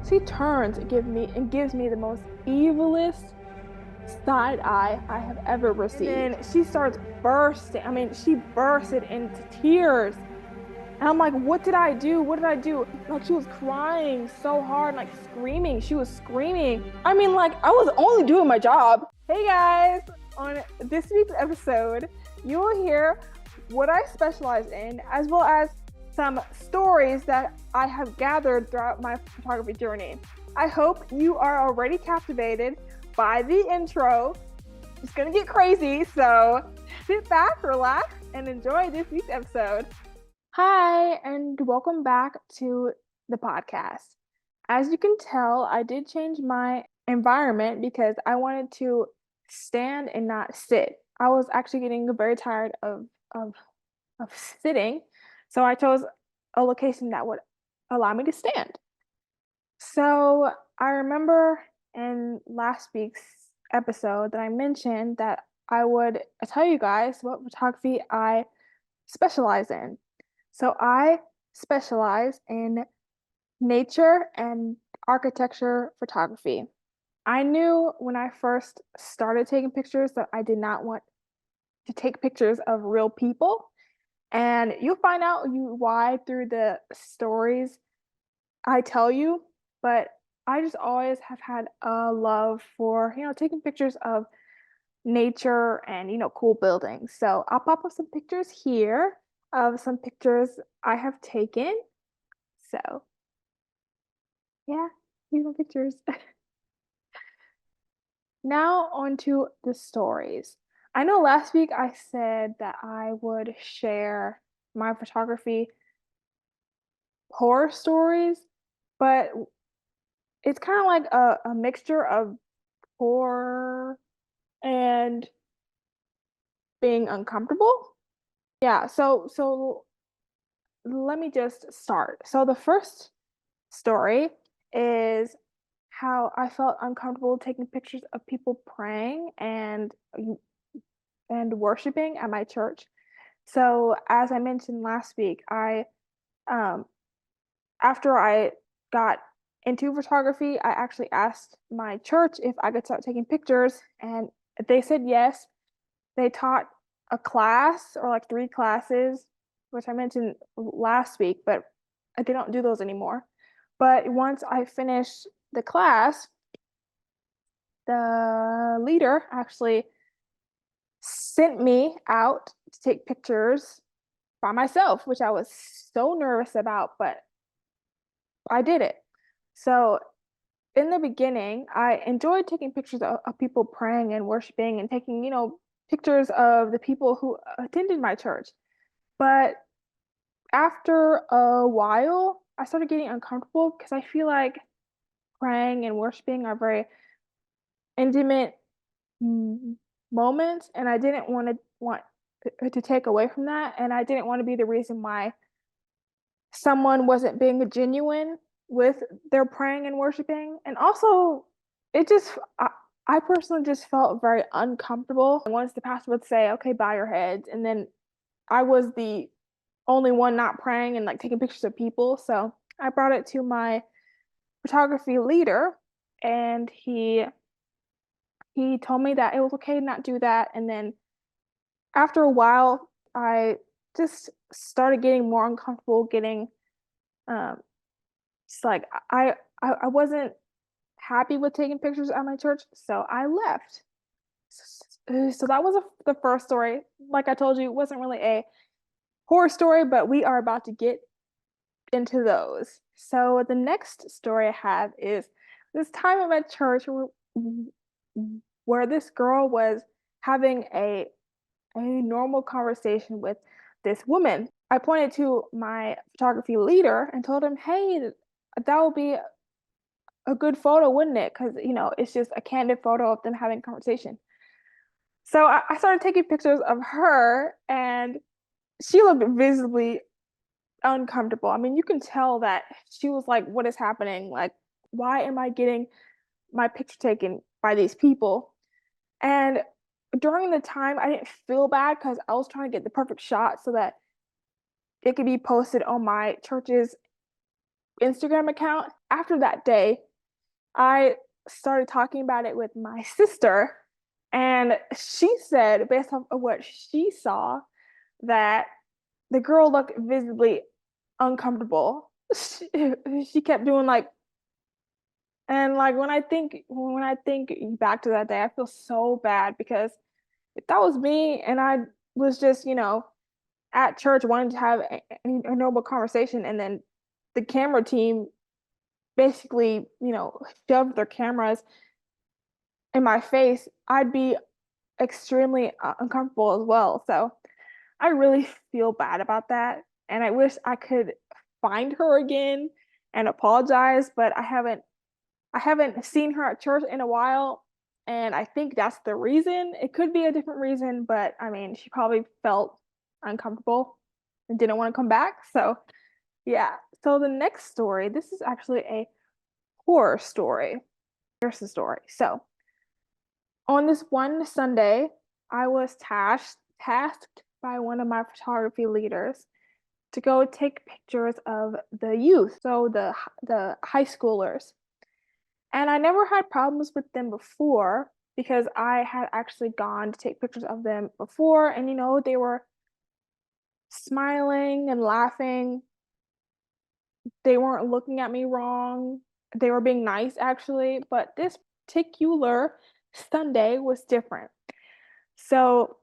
She turns and gives me the most evilest side eye I have ever received. And then she starts bursting. I mean, she bursted into tears. And I'm like, what did I do? What did I do? Like, she was crying so hard, like screaming. She was screaming. I mean, like, I was only doing my job. Hey guys, on this week's episode, you will hear what I specialize in, as well as some stories that I have gathered throughout my photography journey. I hope you are already captivated by the intro. It's gonna get crazy, so sit back, relax, and enjoy this week's episode. Hi, and welcome back to the podcast. As you can tell, I did change my environment because I wanted to stand and not sit. I was actually getting very tired of sitting, so I chose a location that would allow me to stand. So I remember in last week's episode that I mentioned that I would tell you guys what photography I specialize in. So I specialize in nature and architecture photography. I knew when I first started taking pictures that I did not want to take pictures of real people. And you'll find out why through the stories I tell you, but I just always have had a love for, taking pictures of nature and, cool buildings. So I'll pop up some pictures here of some pictures I have taken. So yeah, here's my pictures. Now on to the stories. I know last week I said that I would share my photography horror stories, but it's kind of like a mixture of horror and being uncomfortable. Yeah, so let me just start. So the first story is how I felt uncomfortable taking pictures of people praying and worshiping at my church. So as I mentioned last week, I um after I got into photography, I actually asked my church if I could start taking pictures, and they said yes. They taught a class or like 3 classes, which I mentioned last week, but they don't do those anymore. But once I finished the class, the leader actually sent me out to take pictures by myself, which I was so nervous about, but I did it. So in the beginning, I enjoyed taking pictures of people praying and worshiping and taking, pictures of the people who attended my church. But after a while, I started getting uncomfortable because I feel like praying and worshiping are very intimate moments, and I didn't want to take away from that, and I didn't want to be the reason why someone wasn't being genuine with their praying and worshiping. And also, it just I personally just felt very uncomfortable. And once the pastor would say, "Okay, bow your heads," and then I was the only one not praying and like taking pictures of people, so I brought it to my photography leader, and he told me that it was okay to not do that. And then after a while, I just started getting more uncomfortable, getting um, just like I wasn't happy with taking pictures at my church, so I left. So that was the first story. Like I told you, it wasn't really a horror story, but we are about to get into those. So the next story I have is this time at my church where this girl was having a normal conversation with this woman. I pointed to my photography leader and told him, "Hey, that would be a good photo, wouldn't it? Because it's just a candid photo of them having a conversation." So I started taking pictures of her, and she looked visibly uncomfortable. I mean, you can tell that she was like, "What is happening? Like, why am I getting my picture taken by these people?" And during the time, I didn't feel bad because I was trying to get the perfect shot so that it could be posted on my church's Instagram account. After that day, I started talking about it with my sister, and she said, based off of what she saw, that the girl looked visibly uncomfortable. She kept doing like, and like when I think back to that day, I feel so bad because if that was me and I was just, at church wanting to have a normal conversation, and then the camera team basically, shoved their cameras in my face, I'd be extremely uncomfortable as well. So I really feel bad about that. And I wish I could find her again and apologize, but I haven't seen her at church in a while. And I think that's the reason. It could be a different reason, but I mean, she probably felt uncomfortable and didn't want to come back. So, yeah. So the next story, this is actually a horror story. Here's the story. So, on this one Sunday, I was tasked by one of my photography leaders to go take pictures of the youth, so the high schoolers. And I never had problems with them before because I had actually gone to take pictures of them before, and they were smiling and laughing. They weren't looking at me wrong. They were being nice actually, but this particular Sunday was different. So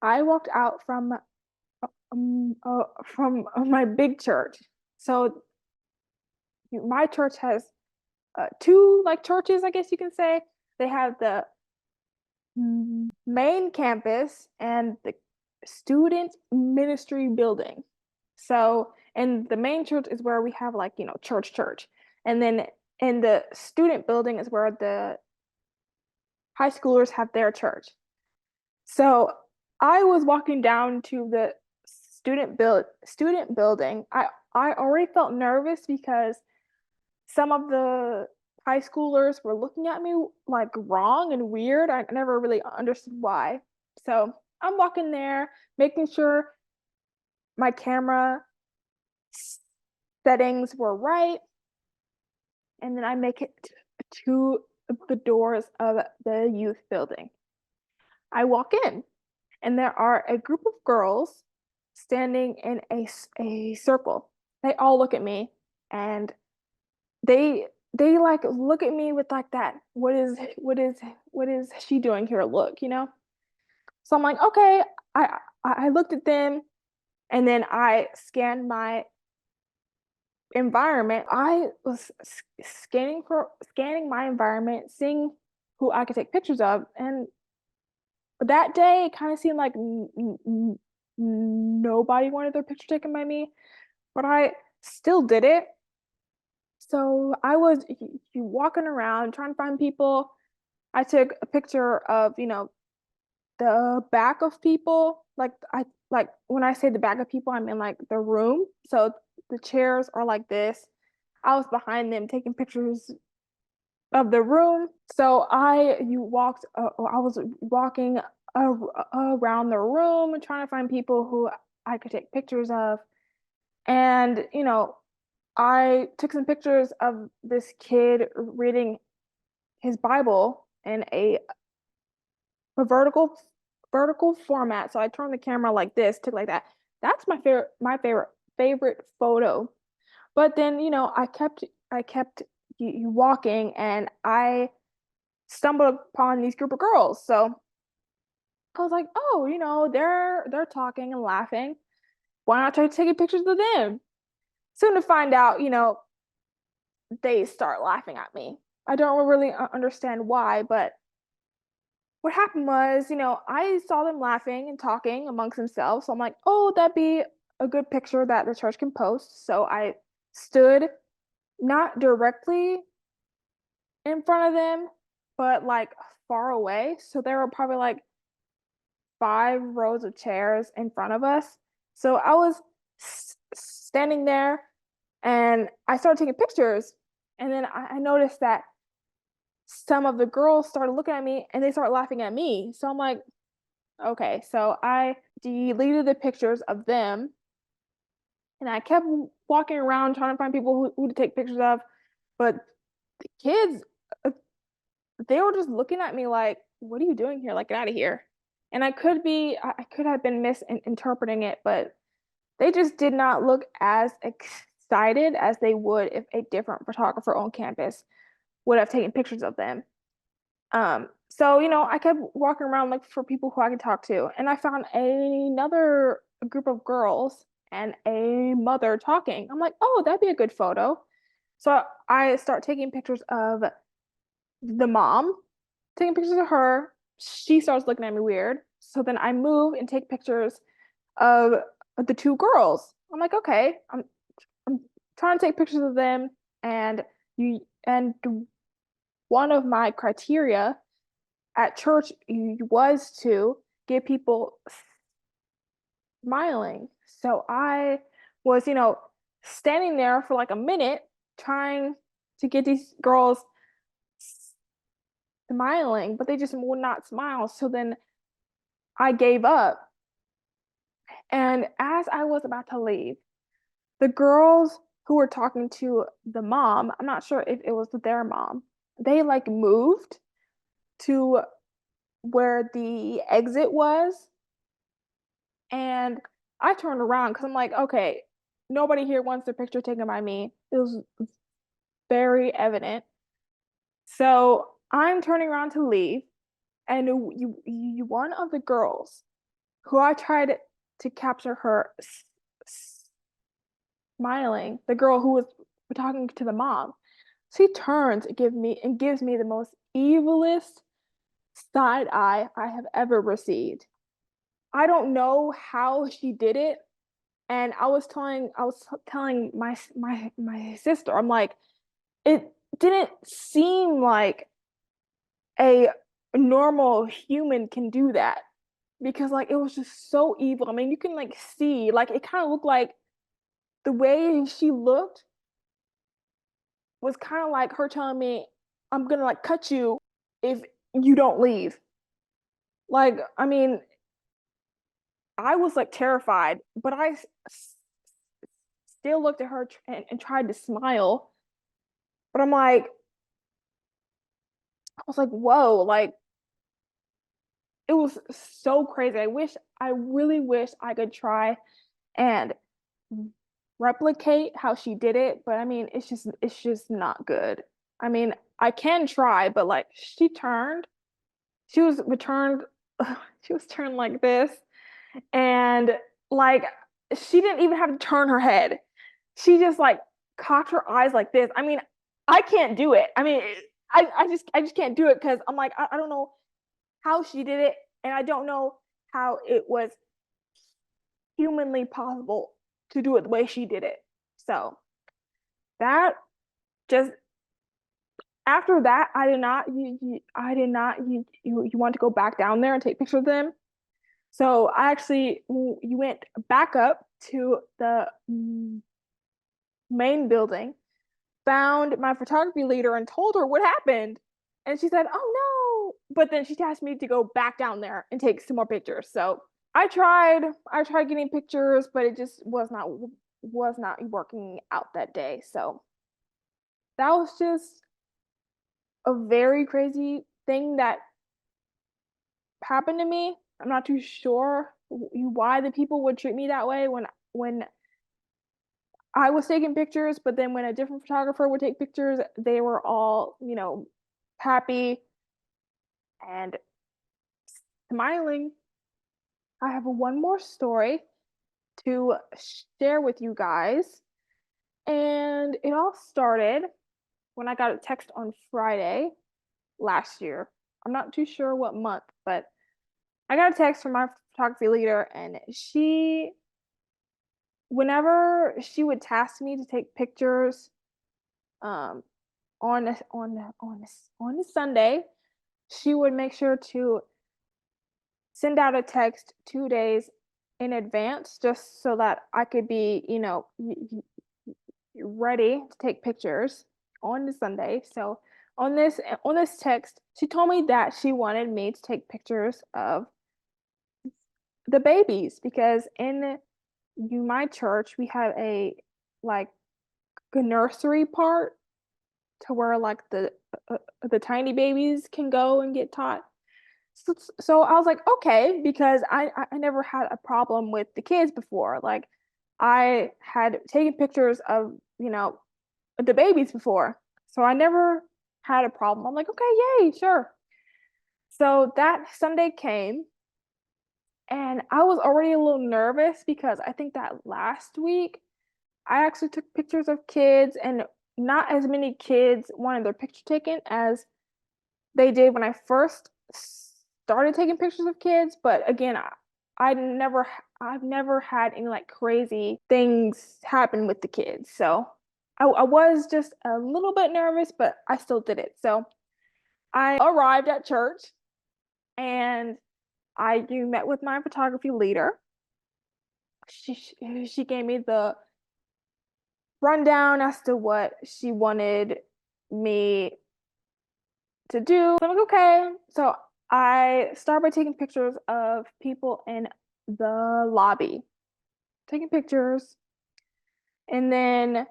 I walked out from my big church. So my church has two like churches, I guess you can say. They have the main campus and the student ministry building. So, and the main church is where we have like, church. And then in the student building is where the high schoolers have their church. So I was walking down to the student building. I already felt nervous because some of the high schoolers were looking at me like wrong and weird. I never really understood why. So I'm walking there, making sure my camera settings were right, and then I make it to the doors of the youth building. I walk in, and there are a group of girls standing in a circle. They all look at me, and they like look at me with like that what is she doing here look. So I'm like, okay. I looked at them, and then I scanned my environment. I was scanning my environment, seeing who I could take pictures of, and that day it kind of seemed like nobody wanted their picture taken by me, but I still did it. So I was walking around trying to find people. I took a picture of, the back of people. Like when I say the back of people, I mean like the room. So the chairs are like this. I was behind them taking pictures of the room. So I was walking around the room and trying to find people who I could take pictures of. And, I took some pictures of this kid reading his Bible in a vertical format. So I turned the camera like this, took like that. That's my favorite photo. But then, I kept walking, and I stumbled upon these group of girls. So I was like, oh, they're talking and laughing. Why not try taking pictures of them? Soon to find out, they start laughing at me. I don't really understand why, but what happened was, I saw them laughing and talking amongst themselves. So I'm like, oh, that'd be a good picture that the church can post. So I stood not directly in front of them, but like far away. So there were probably like 5 rows of chairs in front of us. So I was standing there, and I started taking pictures. And then I noticed that some of the girls started looking at me and they started laughing at me. So I'm like, okay. So I deleted the pictures of them, And I kept walking around trying to find people who to take pictures of, but the kids, uh, they were just looking at me like, "What are you doing here? Like, get out of here." And I could have been misinterpreting it, but they just did not look as excited as they would if a different photographer on campus would have taken pictures of them. So I kept walking around looking for people who I could talk to, and I found another group of girls and a mother talking. I'm like, oh, that'd be a good photo. So I start taking pictures of the mom, taking pictures of her. She starts looking at me weird. So then I move and take pictures of the two girls. I'm like, okay, I'm trying to take pictures of them, and you and one of my criteria at church was to get people smiling. So I was, standing there for like a minute trying to get these girls smiling, but they just would not smile. So then I gave up. And as I was about to leave, the girls who were talking to the mom, I'm not sure if it was their mom, they like moved to where the exit was. And I turned around because I'm like, okay, nobody here wants their picture taken by me. It was very evident. So I'm turning around to leave, and one of the girls who I tried to capture her smiling, the girl who was talking to the mom, she turns and gives me the most evilest side eye I have ever received. I don't know how she did it. And I was telling my sister, I'm like, it didn't seem like a normal human can do that because like it was just so evil. I mean, you can like see, like it kind of looked like the way she looked was kind of like her telling me, I'm gonna like cut you if you don't leave. Like, I mean, I was like terrified, but still looked at her and tried to smile. But I was like, whoa, like it was so crazy. I really wish I could try and replicate how she did it, but I mean, it's just not good. I mean, I can try, but like she was returned, she was turned like this, and like she didn't even have to turn her head. She just like cocked her eyes like this. I mean, I can't do it. I mean, I just can't do it because I'm like, I don't know how she did it, and I don't know how it was humanly possible to do it the way she did it. So that just after that, I did not you want to go back down there and take pictures of them. So I actually you went back up to the main building, found my photography leader and told her what happened. And she said, "Oh no." But then she asked me to go back down there and take some more pictures. So I tried getting pictures, but it just was not working out that day. So that was just a very crazy thing that happened to me. I'm not too sure why the people would treat me that way when I was taking pictures, but then when a different photographer would take pictures, they were all, happy and smiling. I have one more story to share with you guys. And it all started when I got a text on Friday last year. I'm not too sure what month, but I got a text from my photography leader, and whenever she would task me to take pictures, um, on a Sunday, she would make sure to send out a text 2 days in advance, just so that I could be, ready to take pictures on the Sunday. So on this text, she told me that she wanted me to take pictures of the babies because in my church, we have like a nursery part to where like the tiny babies can go and get taught. So I was like, okay, because I never had a problem with the kids before. Like I had taken pictures of, the babies before. So I never had a problem. I'm like, okay, yay, sure. So that Sunday came and I was already a little nervous because I think that last week I actually took pictures of kids and not as many kids wanted their picture taken as they did when I first started taking pictures of kids. But again, I've never had any like crazy things happen with the kids. So I was just a little bit nervous, but I still did it. So I arrived at church and you met with my photography leader. She gave me the rundown as to what she wanted me to do. I'm like, okay. So I start by taking pictures of people in the lobby, taking pictures, and then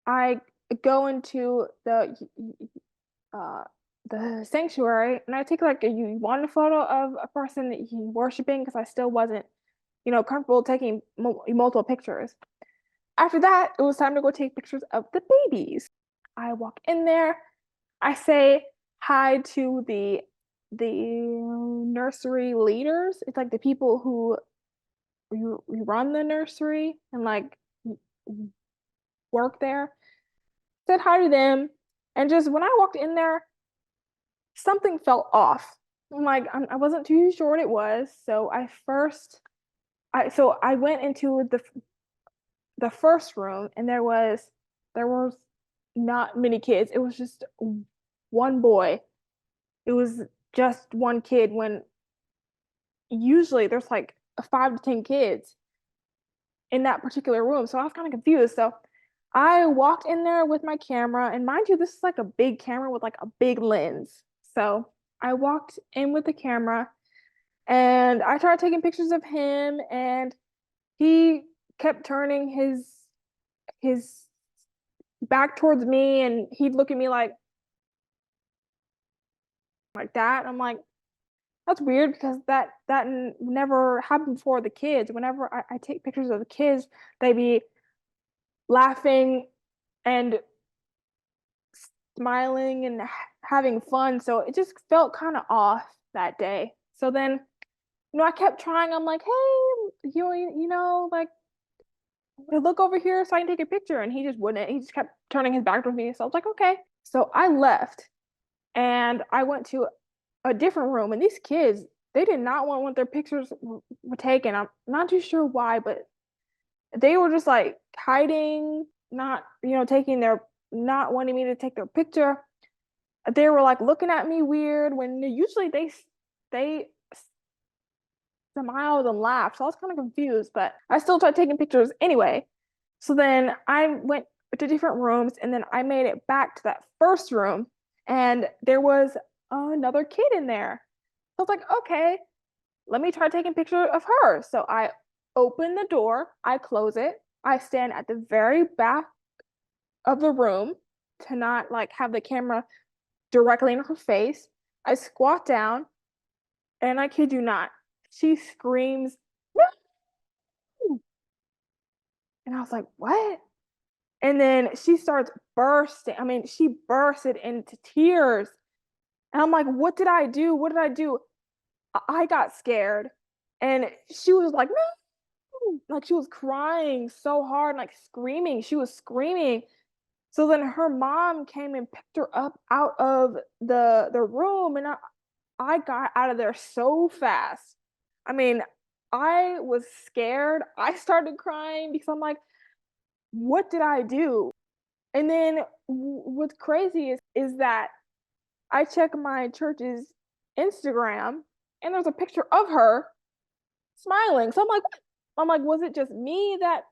I go into uh the sanctuary and I take like one photo of a person worshiping because I still wasn't, comfortable taking multiple pictures. After that, it was time to go take pictures of the babies. I walk in there. I say hi to the nursery leaders. It's like the people who you run the nursery and like work there. Said hi to them, and just when I walked in there, something felt off. I'm like I wasn't too sure what it was, so I went into the first room, and there was not many kids. It was just one boy. It was just one kid when usually there's like 5 to 10 kids in that particular room. So I was kind of confused. So I walked in there with my camera, and mind you, this is like a big camera with like a big lens. So I walked in with the camera and I started taking pictures of him, and he kept turning his back towards me, and he'd look at me like that. I'm like, that's weird because that never happened before the kids. Whenever I take pictures of the kids, they be laughing and smiling and having fun. So it just felt kind of off that day. So then, I kept trying. I'm like, hey, like look over here so I can take a picture. And he just wouldn't. He just kept turning his back to me. So I was like, okay. So I left and I went to a different room. And these kids, they did not want their pictures were taken. I'm not too sure why, but they were just like hiding, not, not wanting me to take their picture. They were like looking at me weird when usually they smiled and laughed. So I was kind of confused, but I still tried taking pictures anyway. So then I went to different rooms and then I made it back to that first room and there was another kid in there. So I was like, okay, let me try taking a picture of her. So I open the door, I close it, I stand at the very back of the room to not like have the camera directly in her face. I squat down, and I kid you not, she screams, "No!" And I was like, what? And then she starts bursting. I mean, she bursted into tears. And I'm like, what did I do? What did I do? I got scared. And she was like, no. Like she was crying so hard, like screaming. She was screaming. So then her mom came and picked her up out of the room, and I got out of there so fast. I mean, I was scared. I started crying because I'm like, what did I do? And then what's crazy is that I check my church's Instagram and there's a picture of her smiling. So I'm like, what? I'm like, was it just me that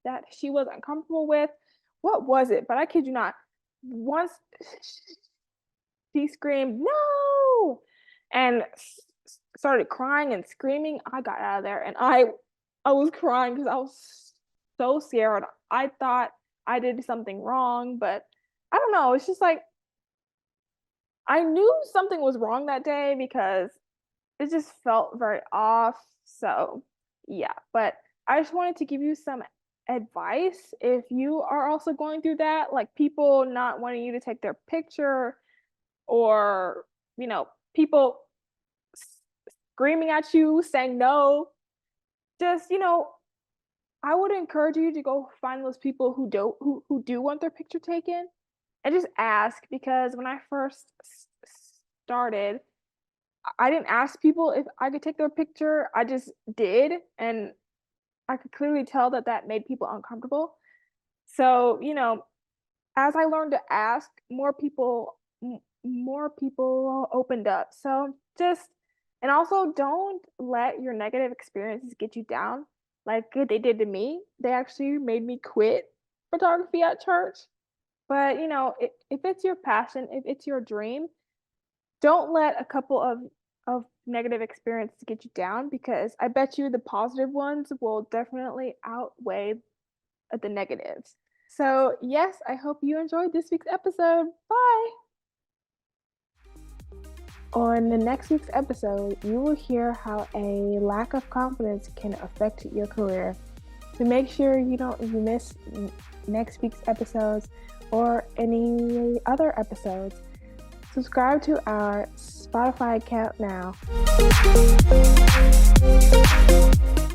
that she wasn't comfortable with? What was it? But I kid you not, once she screamed, no, and started crying and screaming, I got out of there and I I was crying because I was so scared. I thought I did something wrong, but I don't know. It's just like I knew something was wrong that day because it just felt very off. So, yeah, but I just wanted to give you some advice if you are also going through that, like people not wanting you to take their picture or, people screaming at you saying no. Just, I would encourage you to go find those people who do want their picture taken and just ask because when I first started, I didn't ask people if I could take their picture. I just did, and I could clearly tell that that made people uncomfortable. So, as I learned to ask, more people opened up. So, just and also don't let your negative experiences get you down like they did to me. They actually made me quit photography at church. But, if it's your passion, if it's your dream, don't let a couple of negative experiences get you down because I bet you the positive ones will definitely outweigh the negatives. So, yes, I hope you enjoyed this week's episode. Bye. On the next week's episode, you will hear how a lack of confidence can affect your career. To make sure you miss next week's episodes or any other episodes, subscribe to our Spotify account now.